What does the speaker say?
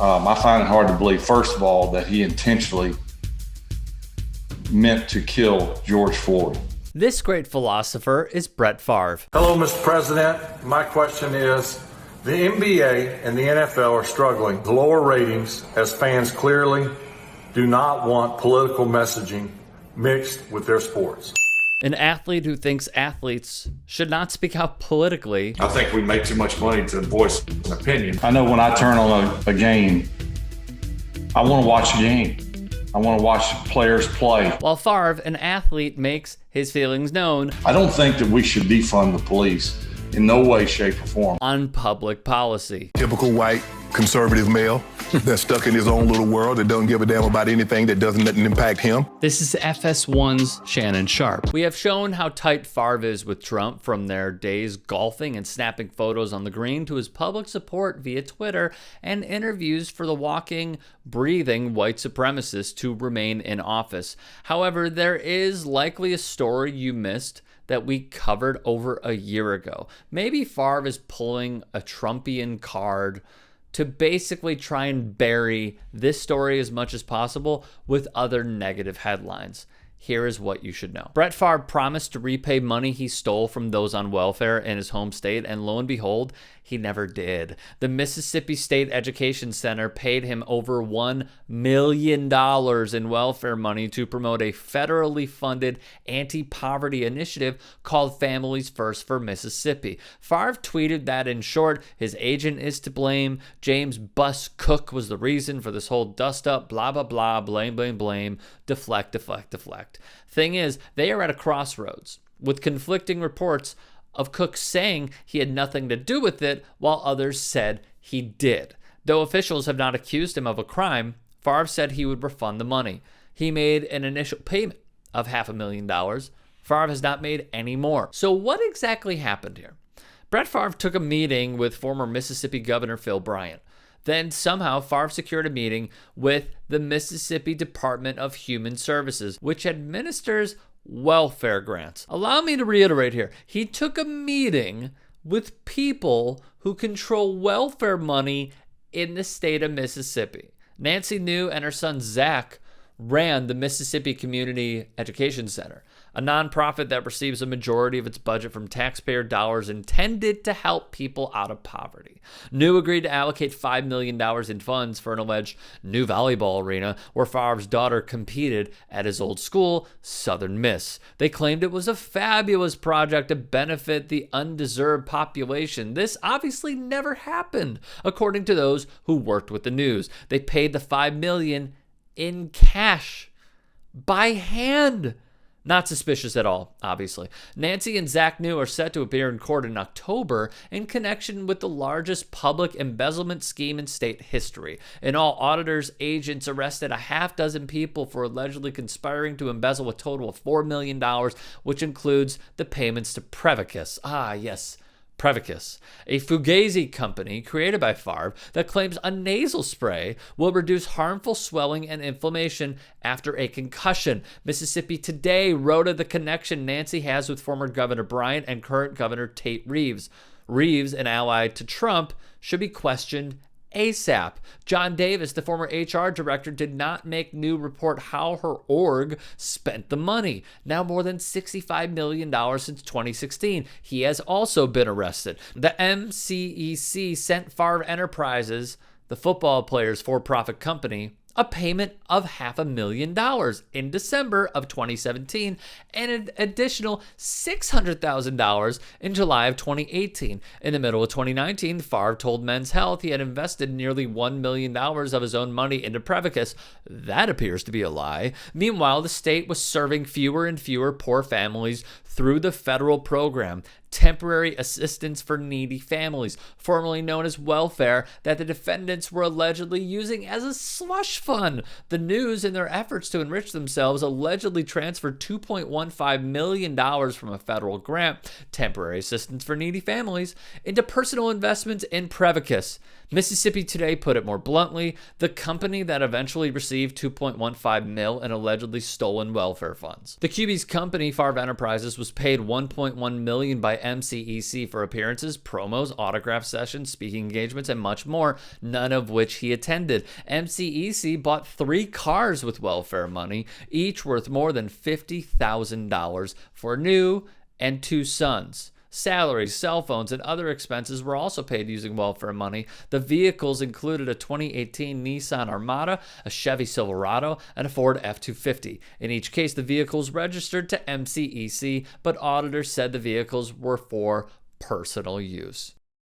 I find it hard to believe, first of all, that he intentionally meant to kill George Floyd. This great philosopher is Brett Favre. Hello, Mr. President. My question is, the NBA and the NFL are struggling to lower ratings as fans clearly do not want political messaging mixed with their sports. An athlete who thinks athletes should not speak out politically. I think we make too much money to voice an opinion. I know when I turn on a game, I want to watch the game. I want to watch players play. While Favre, an athlete, makes his feelings known. I don't think that we should defund the police in no way, shape, or form. On public policy. Typical white conservative male that's stuck in his own little world that doesn't give a damn about anything that doesn't impact him. This is FS1's Shannon Sharp. We have shown how tight Favre is with Trump, from their days golfing and snapping photos on the green to his public support via Twitter and interviews for the walking, breathing white supremacist to remain in office. However, there is likely a story you missed that we covered over a year ago. Maybe Favre is pulling a Trumpian card to basically try and bury this story as much as possible with other negative headlines. Here is what you should know. Brett Favre promised to repay money he stole from those on welfare in his home state, and lo and behold, he never did. The Mississippi State Education Center paid him over $1 million in welfare money to promote a federally funded anti-poverty initiative called Families First for Mississippi. Favre tweeted that, in short, his agent is to blame, James Bus Cook was the reason for this whole dust-up, blah, blah, blah, blame, blame, blame, deflect, deflect, deflect. Thing is, they are at a crossroads with conflicting reports of Cook saying he had nothing to do with it, while others said he did. Though officials have not accused him of a crime, Favre said he would refund the money. He made an initial payment of $500,000. Favre has not made any more. So what exactly happened here? Brett Favre took a meeting with former Mississippi Governor Phil Bryant. Then somehow Favre secured a meeting with the Mississippi Department of Human Services, which administers welfare grants. Allow me to reiterate here. He took a meeting with people who control welfare money in the state of Mississippi. Nancy New and her son Zach ran the Mississippi Community Education Center, a nonprofit that receives a majority of its budget from taxpayer dollars intended to help people out of poverty. New agreed to allocate $5 million in funds for an alleged new volleyball arena where Favre's daughter competed at his old school, Southern Miss. They claimed it was a fabulous project to benefit the undeserved population. This obviously never happened, according to those who worked with the news. They paid the $5 million in cash, by hand. Not suspicious at all, obviously. Nancy and Zach New are set to appear in court in October in connection with the largest public embezzlement scheme in state history. In all, auditors' agents arrested a half dozen people for allegedly conspiring to embezzle a total of $4 million, which includes the payments to Prevacus. Ah, yes, Prevacus, a fugazi company created by Favre that claims a nasal spray will reduce harmful swelling and inflammation after a concussion. Mississippi Today wrote of the connection Nancy has with former Governor Bryant and current Governor Tate Reeves. Reeves, an ally to Trump, should be questioned ASAP. John Davis, the former HR director, did not make New report how her org spent the money. Now more than $65 million since 2016. He has also been arrested. The MCEC sent Favre Enterprises, the football players' for-profit company, a payment of $500,000 in December of 2017 and an additional $600,000 in July of 2018. In the middle of 2019, Favre told Men's Health he had invested nearly $1 million of his own money into Prevacus. That appears to be a lie. Meanwhile, the state was serving fewer and fewer poor families through the federal program, Temporary Assistance for Needy Families, formerly known as welfare, that the defendants were allegedly using as a slush fund. The News, in their efforts to enrich themselves, allegedly transferred $2.15 million from a federal grant, Temporary Assistance for Needy Families, into personal investments in Prevacus. Mississippi Today put it more bluntly: the company that eventually received $2.15 million in allegedly stolen welfare funds. The QB's company, Favre Enterprises, was paid $1.1 million by MCEC for appearances, promos, autograph sessions, speaking engagements, and much more, none of which he attended. MCEC bought 3 cars with welfare money, each worth more than $50,000 for new and 2 sons. Salaries, cell phones, and other expenses were also paid using welfare money. The vehicles included a 2018 Nissan Armada, a Chevy Silverado, and a Ford F-250. In each case, the vehicles registered to MCEC, but auditors said the vehicles were for personal use.